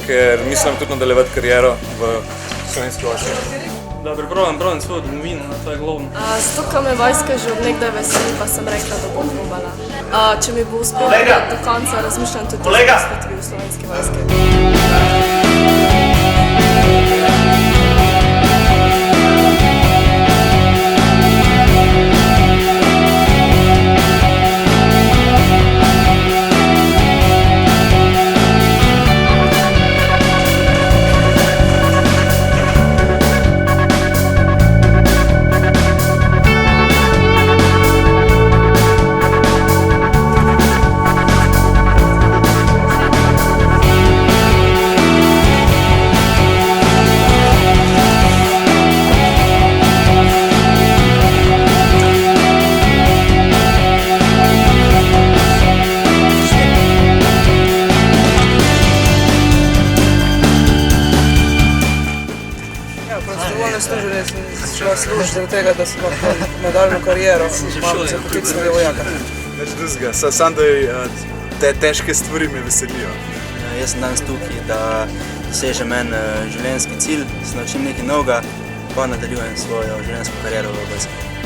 ker mislim tudi nadaljevati kariero v Slovenski vojski. Da pripravljam svojo domovino, to je glavno. Zato, ker me vojska že od nekdaj veseli, pa sem rekla, da bom probala. Če mi bo uspelo do konca, razmišljam tudi o zaposlitvi v Slovenski vojski. Prostovoljno služenje sem šla služiti zaradi tega, da sem lahko nadaljno kariero imam za poklicnega vojaka. Več drugega, samo da te težke stvari me veselijo. Jaz sem danes tukaj, da dosežem en življenjski cilj, se naučim nekaj novega, pa nadaljujem svojo življenjsko kariero v vojski.